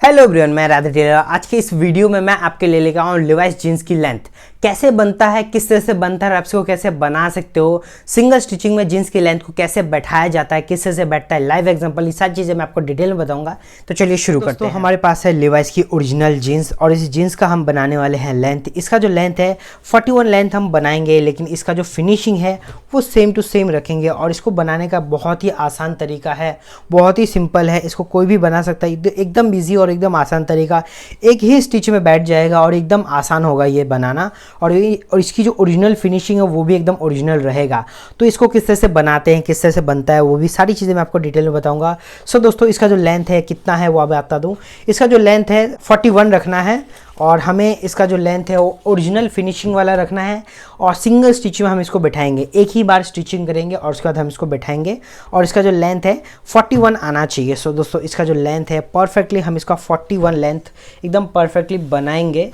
Hello everyone, मैं Radhe Taylor. आज के इस वीडियो में मैं आपके लिए लेकर आऊँ लिवाइस जीन्स की लेंथ कैसे बनता है, किस तरह से बनता है, आप इसको कैसे बना सकते हो, सिंगल स्टिचिंग में जीन्स की लेंथ को कैसे बैठाया जाता है, किस तरह से बैठता है, लाइव एग्जांपल, ये सारी चीज़ें मैं आपको डिटेल में बताऊंगा। तो चलिए शुरू करते हैं। हमारे पास है लिवाइस की ओरिजिनल जीन्स और इस जीन्स का हम बनाने वाले हैं लेंथ। इसका जो लेंथ है 41 लेंथ हम बनाएंगे, लेकिन इसका जो फिनिशिंग है वो सेम टू सेम रखेंगे। और इसको बनाने का बहुत ही आसान तरीका है, बहुत ही सिंपल है, इसको कोई भी बना सकता है। एकदम ईजी और एकदम आसान तरीका, एक ही स्टिच में बैठ जाएगा और एकदम आसान होगा ये बनाना। और इसकी जो ओरिजिनल फिनिशिंग है वो भी एकदम ओरिजिनल रहेगा। तो इसको किस तरह से बनाते हैं, किस तरह से बनता है, वो भी सारी चीज़ें मैं आपको डिटेल में बताऊंगा। सो दोस्तों, इसका जो लेंथ है कितना है वो आप बता दूं। इसका जो लेंथ है 41 रखना है और हमें इसका जो लेंथ है वो ओरिजिनल फिनिशिंग वाला रखना है। और सिंगल स्टिच में हम इसको बैठाएंगे, एक ही बार स्टिचिंग करेंगे और उसके बाद हम इसको बैठाएंगे। और इसका जो लेंथ है 41 आना चाहिए। सो दोस्तों, इसका जो लेंथ है परफेक्टली हम इसका 41 लेंथ एकदम परफेक्टली बनाएंगे।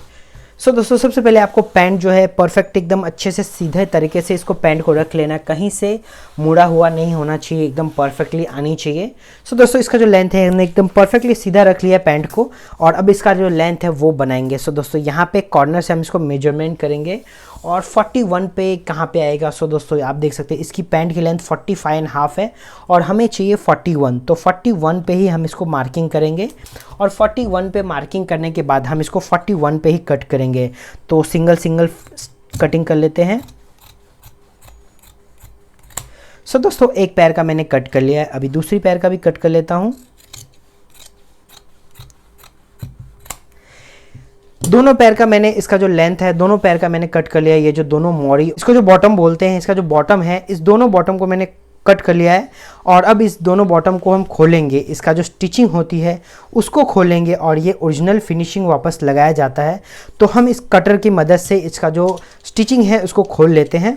सो दोस्तों, सबसे पहले आपको पैंट जो है परफेक्ट एकदम अच्छे से सीधे तरीके से इसको पैंट को रख लेना, कहीं से मुड़ा हुआ नहीं होना चाहिए, एकदम परफेक्टली आनी चाहिए। सो दोस्तों, इसका जो लेंथ है हमने एकदम परफेक्टली सीधा रख लिया पैंट को और अब इसका जो लेंथ है वो बनाएंगे। सो दोस्तों, यहाँ पे कॉर्नर से हम इसको मेजरमेंट करेंगे और 41 पे कहाँ पे आएगा। सो दोस्तों, आप देख सकते हैं इसकी पैंट की लेंथ 45.5 है और हमें चाहिए 41, तो 41 पे ही हम इसको मार्किंग करेंगे। और 41 पे मार्किंग करने के बाद हम इसको 41 पे ही कट करेंगे। तो सिंगल सिंगल कटिंग कर लेते हैं। सो दोस्तों, एक पैर का मैंने कट कर लिया है, अभी दूसरी पैर का भी कट कर लेता हूँ। दोनों पैर का मैंने इसका जो लेंथ है दोनों पैर का मैंने कट कर लिया है। ये जो दोनों मोड़ी, इसको जो बॉटम बोलते हैं, इसका जो बॉटम है, इस दोनों बॉटम को मैंने कट कर लिया है। और अब इस दोनों बॉटम को हम खोलेंगे, इसका जो स्टिचिंग होती है उसको खोलेंगे और ये ओरिजिनल फिनिशिंग वापस लगाया जाता है। तो हम इस कटर की मदद से इसका जो स्टिचिंग है उसको खोल लेते हैं।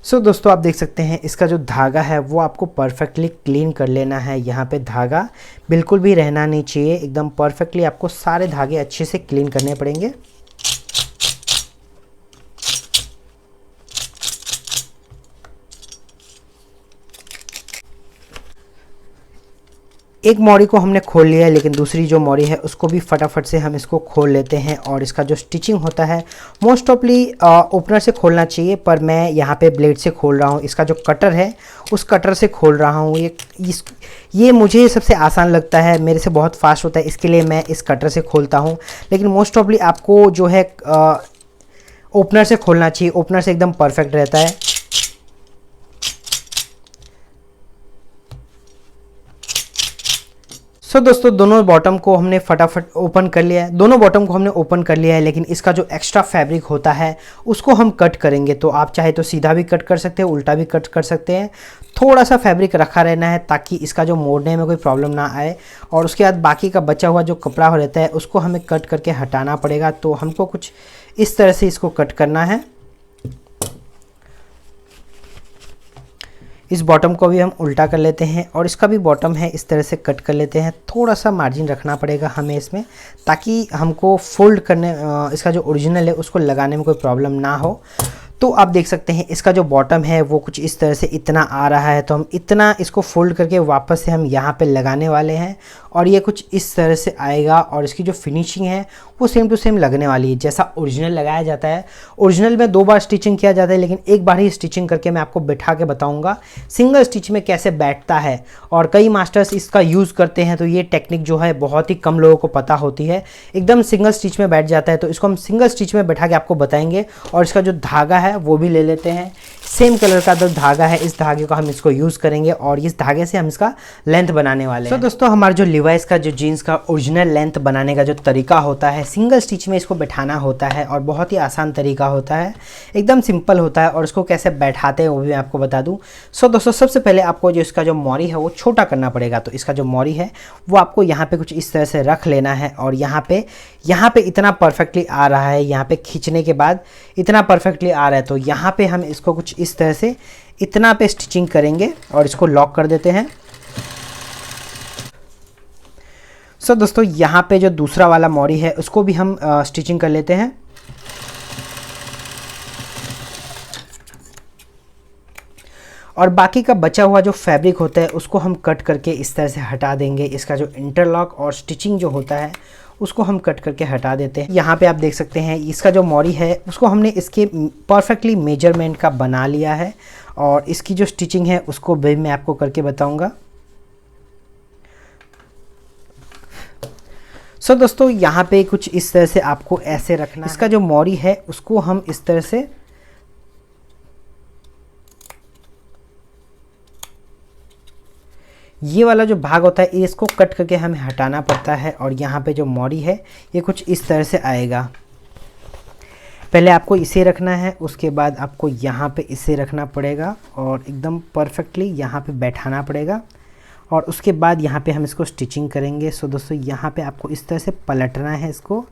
सो दोस्तों, आप देख सकते हैं इसका जो धागा है वो आपको परफेक्टली क्लीन कर लेना है। यहाँ पे धागा बिल्कुल भी रहना नहीं चाहिए, एकदम परफेक्टली आपको सारे धागे अच्छे से क्लीन करने पड़ेंगे। एक मोड़ी को हमने खोल लिया है, लेकिन दूसरी जो मोड़ी है उसको भी फटाफट से हम इसको खोल लेते हैं। और इसका जो स्टिचिंग होता है मोस्ट ऑफली ओपनर से खोलना चाहिए, पर मैं यहाँ पे ब्लेड से खोल रहा हूँ। इसका जो कटर है उस कटर से खोल रहा हूँ। ये मुझे सबसे आसान लगता है, मेरे से बहुत फास्ट होता है, इसके लिए मैं इस कटर से खोलता हूँ। लेकिन मोस्ट ऑफली आपको जो है ओपनर से खोलना चाहिए, ओपनर से एकदम परफेक्ट रहता है। सो दोस्तों, दोनों बॉटम को हमने फटाफट ओपन कर लिया है, दोनों बॉटम को हमने ओपन कर लिया है। लेकिन इसका जो एक्स्ट्रा फैब्रिक होता है उसको हम कट करेंगे। तो आप चाहे तो सीधा भी कट कर सकते हैं, उल्टा भी कट कर सकते हैं। थोड़ा सा फैब्रिक रखा रहना है ताकि इसका जो मोड़ने में कोई प्रॉब्लम ना आए। और उसके बाद बाकी का बचा हुआ जो कपड़ा हो रहता है उसको हमें कट करके हटाना पड़ेगा। तो हमको कुछ इस तरह से इसको कट करना है। इस बॉटम को भी हम उल्टा कर लेते हैं और इसका भी बॉटम है इस तरह से कट कर लेते हैं। थोड़ा सा मार्जिन रखना पड़ेगा हमें इसमें, ताकि हमको फोल्ड करने इसका जो ओरिजिनल है उसको लगाने में कोई प्रॉब्लम ना हो। तो आप देख सकते हैं इसका जो बॉटम है वो कुछ इस तरह से इतना आ रहा है। तो हम इतना इसको फोल्ड करके वापस से हम यहाँ पे लगाने वाले हैं और ये कुछ इस तरह से आएगा। और इसकी जो फिनिशिंग है वो सेम टू सेम लगने वाली है जैसा ओरिजिनल लगाया जाता है। ओरिजिनल में 2 बार स्टिचिंग किया जाता है, लेकिन एक बार ही स्टिचिंग करके मैं आपको बैठा के बताऊँगा सिंगल स्टिच में कैसे बैठता है। और कई मास्टर्स इसका यूज़ करते हैं, तो ये टेक्निक जो है बहुत ही कम लोगों को पता होती है। एकदम सिंगल स्टिच में बैठ जाता है, तो इसको हम सिंगल स्टिच में बैठा के आपको बताएंगे। और इसका जो धागा है वो भी ले लेते हैं, सेम कलर का जो धागा है इस धागे को हम इसको यूज़ करेंगे और इस धागे से हम इसका लेंथ बनाने वाले हैं। तो दोस्तों, हमारा जो लिवाइस का जो जीन्स का ओरिजिनल लेंथ बनाने का जो तरीका होता है, सिंगल स्टिच में इसको बैठाना होता है और बहुत ही आसान तरीका होता है, एकदम सिंपल होता है। और इसको कैसे बैठाते हैं वो भी मैं आपको बता दूं। सो दोस्तों, सबसे पहले आपको जो इसका जो मोरी है वो छोटा करना पड़ेगा। तो इसका जो मोरी है वो आपको यहाँ पे कुछ इस तरह से रख लेना है और यहाँ पे इतना परफेक्टली आ रहा है, यहाँ पे खींचने के बाद इतना परफेक्टली आ रहा है। तो यहाँ पे हम इसको कुछ इस तरह से इतना पे स्टिचिंग करेंगे और इसको लॉक कर देते हैं। सो दोस्तों यहाँ पे जो दूसरा वाला मोरी है उसको भी हम स्टिचिंग कर लेते हैं। और बाकी का बचा हुआ जो फैब्रिक होता है उसको हम कट करके इस तरह से हटा देंगे। इसका जो इंटरलॉक और स्टिचिंग जो होता है उसको हम कट करके हटा देते हैं। यहाँ पे आप देख सकते हैं इसका जो मोरी है उसको हमने इसके परफेक्टली मेजरमेंट का बना लिया है और इसकी जो स्टिचिंग है उसको भी मैं आपको करके बताऊंगा। सो दोस्तों यहाँ पे कुछ इस तरह से आपको ऐसे रखना है। इसका जो मोरी है उसको हम इस तरह से ये वाला जो भाग होता है इसको कट करके हमें हटाना पड़ता है और यहाँ पे जो मोरी है ये कुछ इस तरह से आएगा। पहले आपको इसे रखना है, उसके बाद आपको यहाँ पे इसे रखना पड़ेगा और एकदम परफेक्टली यहाँ पे बैठाना पड़ेगा और उसके बाद यहाँ पे हम इसको स्टिचिंग करेंगे। सो दोस्तों यहाँ पे आपको इस तरह से पलटना है इसको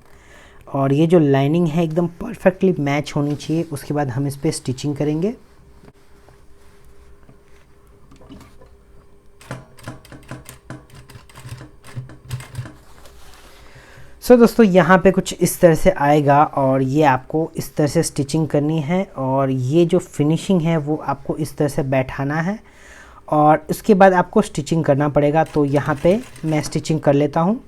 और ये जो लाइनिंग है एकदम परफेक्टली मैच होनी चाहिए। उसके बाद हम इस पर स्टिचिंग करेंगे। सो दोस्तों यहाँ पे कुछ इस तरह से आएगा और ये आपको इस तरह से स्टिचिंग करनी है और ये जो फिनिशिंग है वो आपको इस तरह से बैठाना है और उसके बाद आपको स्टिचिंग करना पड़ेगा। तो यहाँ पे मैं स्टिचिंग कर लेता हूँ।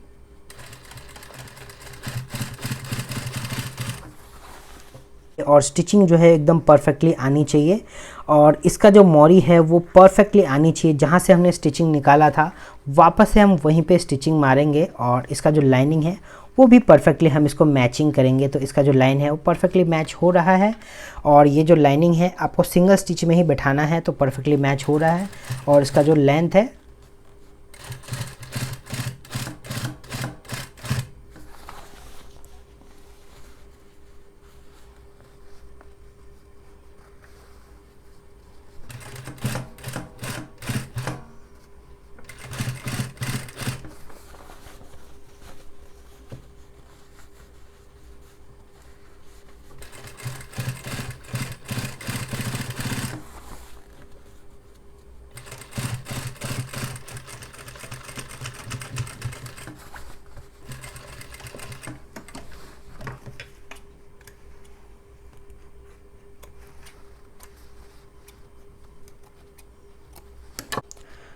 और स्टिचिंग जो है एकदम परफेक्टली आनी चाहिए और इसका जो मोरी है वो परफेक्टली आनी चाहिए। जहाँ से हमने स्टिचिंग निकाला था वापस से हम वहीं पे स्टिचिंग मारेंगे और इसका जो लाइनिंग है वो भी परफेक्टली हम इसको मैचिंग करेंगे। तो इसका जो लाइन है वो परफेक्टली मैच हो रहा है और ये जो लाइनिंग है आपको सिंगल स्टिच में ही बैठाना है तो परफेक्टली मैच हो रहा है। और इसका जो लेंथ है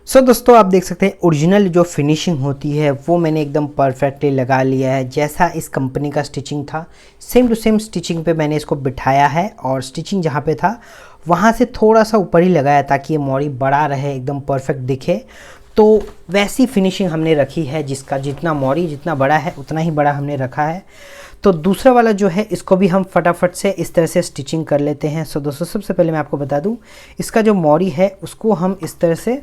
सो दोस्तों आप देख सकते हैं ओरिजिनल जो फिनिशिंग होती है वो मैंने एकदम परफेक्टली लगा लिया है। जैसा इस कंपनी का स्टिचिंग था सेम टू सेम स्टिचिंग पे मैंने इसको बिठाया है और स्टिचिंग जहाँ पे था वहाँ से थोड़ा सा ऊपर ही लगाया ताकि ये मोरी बड़ा रहे, एकदम परफेक्ट दिखे। तो वैसी फिनिशिंग हमने रखी है, जिसका जितना मोरी जितना बड़ा है उतना ही बड़ा हमने रखा है। तो दूसरा वाला जो है इसको भी हम फटाफट से इस तरह से स्टिचिंग कर लेते हैं। सो दोस्तों सबसे पहले मैं आपको बता दूँ इसका जो मोरी है उसको हम इस तरह से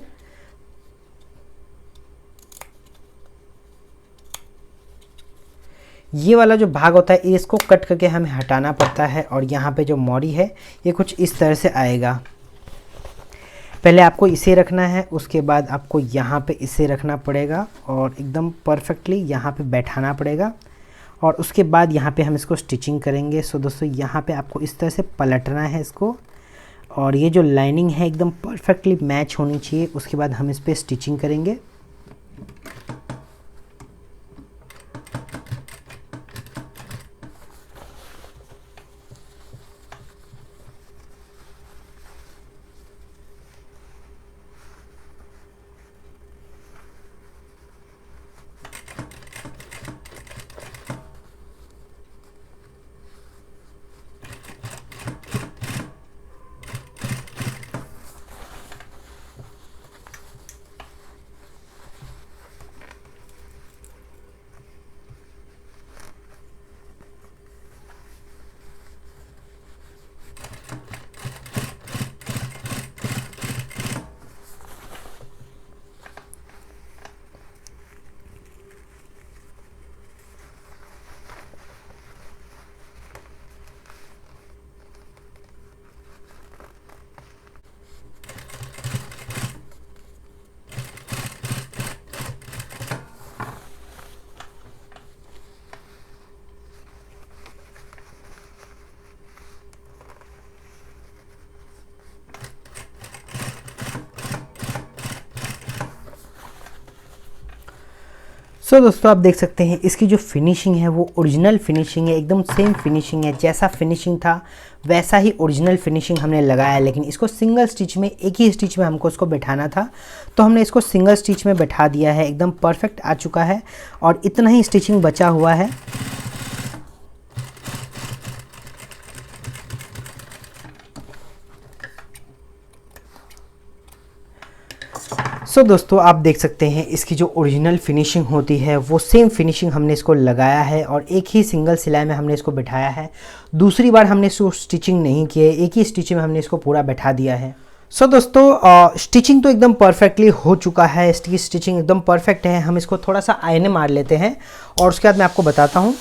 ये वाला जो भाग होता है इसको कट करके हमें हटाना पड़ता है और यहाँ पे जो मोरी है ये कुछ इस तरह से आएगा। पहले आपको इसे रखना है, उसके बाद आपको यहाँ पे इसे रखना पड़ेगा और एकदम परफेक्टली यहाँ पे बैठाना पड़ेगा और उसके बाद यहाँ पे हम इसको स्टिचिंग करेंगे। सो दोस्तों यहाँ पे आपको इस तरह से पलटना है इसको और ये जो लाइनिंग है एकदम परफेक्टली मैच होनी चाहिए। उसके बाद हम इस पर स्टिचिंग करेंगे। सो दोस्तों आप देख सकते हैं इसकी जो फिनिशिंग है वो ओरिजिनल फिनिशिंग है, एकदम सेम फिनिशिंग है, जैसा फिनिशिंग था वैसा ही ओरिजिनल फिनिशिंग हमने लगाया है। लेकिन इसको सिंगल स्टिच में, एक ही स्टिच में हमको इसको बैठाना था, तो हमने इसको सिंगल स्टिच में बैठा दिया है। एकदम परफेक्ट आ चुका है और इतना ही स्टिचिंग बचा हुआ है। सो दोस्तों आप देख सकते हैं इसकी जो ओरिजिनल फिनिशिंग होती है वो सेम फिनिशिंग हमने इसको लगाया है और एक ही सिंगल सिलाई में हमने इसको बिठाया है। दूसरी बार हमने इसको स्टिचिंग नहीं की है, एक ही स्टिच में हमने इसको पूरा बैठा दिया है। सो दोस्तों स्टिचिंग तो एकदम परफेक्टली हो चुका है, इसकी स्टिचिंग एकदम परफेक्ट है। हम इसको थोड़ा सा आईने मार लेते हैं और उसके बाद मैं आपको बताता हूँ।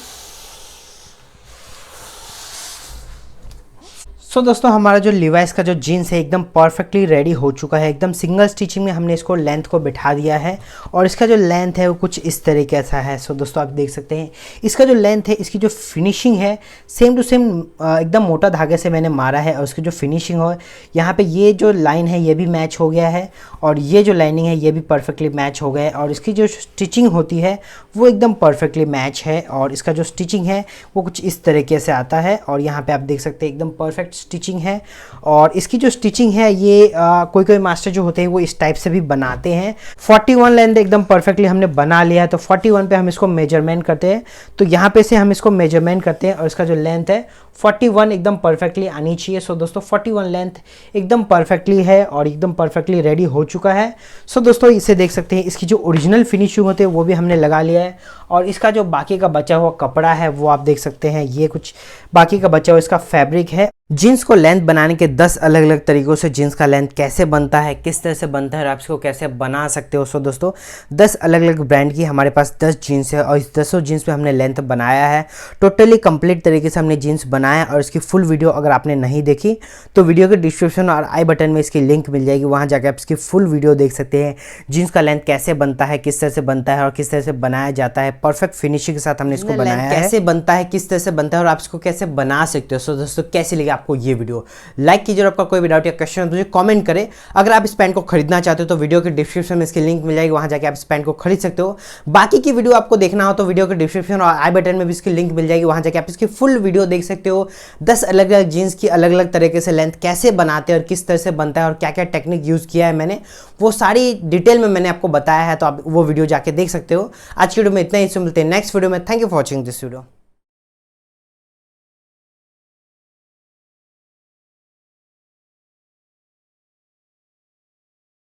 सो दोस्तों हमारा जो लिवाइस का जो जीन्स है एकदम परफेक्टली रेडी हो चुका है। एकदम सिंगल स्टिचिंग में हमने इसको लेंथ को बिठा दिया है और इसका जो लेंथ है वो कुछ इस तरीके सा है। सो दोस्तों आप देख सकते हैं इसका जो लेंथ है, इसकी जो फिनिशिंग है सेम टू सेम एकदम मोटा धागे से मैंने मारा है और उसकी जो फिनिशिंग हो यहाँ पे ये जो लाइन है ये भी मैच हो गया है और ये जो लाइनिंग है ये भी परफेक्टली मैच हो गया है और इसकी जो स्टिचिंग होती है वो एकदम परफेक्टली मैच है और इसका जो स्टिचिंग है वो कुछ इस तरीके से आता है और यहाँ पे आप देख सकते हैं एकदम परफेक्ट स्टिचिंग है। और इसकी जो स्टिचिंग है ये कोई कोई मास्टर जो होते हैं वो इस टाइप से भी बनाते हैं। 41 लेंथ एकदम परफेक्टली हमने बना लिया है, तो 41 पे हम इसको मेजरमेंट करते हैं, तो यहाँ पे से हम इसको मेजरमेंट करते हैं और इसका जो लेंथ है 41 एकदम परफेक्टली आनी चाहिए। सो दोस्तों 41 लेंथ एकदम परफेक्टली है और एकदम परफेक्टली रेडी हो चुका है। सो दोस्तों इसे देख सकते हैं इसकी जो ओरिजिनल फिनिशिंग होती है वो भी हमने लगा लिया है और इसका जो बाकी का बचा हुआ कपड़ा है वो आप देख सकते हैं, ये कुछ बाकी का बचा हुआ इसका फैब्रिक है। जीन्स को लेंथ बनाने के 10 अलग अलग तरीकों से जीन्स का लेंथ कैसे बनता है, किस तरह से बनता है और आप इसको कैसे बना सकते हो। सो दोस्तों 10 अलग अलग ब्रांड की हमारे पास 10 जीन्स है और इस 10 जीन्स पे हमने लेंथ बनाया है। टोटली कंप्लीट तरीके से हमने जीन्स बनाया और इसकी फुल वीडियो अगर आपने नहीं देखी तो वीडियो के डिस्क्रिप्शन और आई बटन में इसकी लिंक मिल जाएगी, वहाँ जाकर आप इसकी फुल वीडियो देख सकते हैं। जीन्स का लेंथ कैसे बनता है, किस तरह से बनता है और किस तरह से बनाया जाता है, परफेक्ट फिनिशिंग के साथ हमने इसको बनाया है। कैसे बनता है, किस तरह से बनता है और आप इसको कैसे बना सकते हो। सो दोस्तों कैसी लगी आपको ये वीडियो, लाइक कीजिए और आपका कोई भी डाउट या क्वेश्चन है तो मुझे कमेंट करें। अगर आप इस पैंट को खरीदना चाहते हो तो वीडियो के डिस्क्रिप्शन में इसकी लिंक मिल जाएगी, वहां जाके आप इस पैंट को खरीद सकते हो। बाकी की वीडियो आपको देखना हो तो वीडियो के डिस्क्रिप्शन और आई बटन में भी इसकी लिंक मिल जाएगी, वहां जाके आप इसकी फुल वीडियो देख सकते हो। 10 अलग अलग जीन्स की अलग अलग तरीके से लेंथ कैसे बनाते हैं और किस तरह से बनता है और क्या क्या टेक्निक यूज किया है मैंने, वो सारी डिटेल में मैंने आपको बताया है, तो आप वो वीडियो जाके देख सकते हो। आज की वीडियो में इतना ही, मिलते हैं नेक्स्ट वीडियो में। Thank you for watching this video.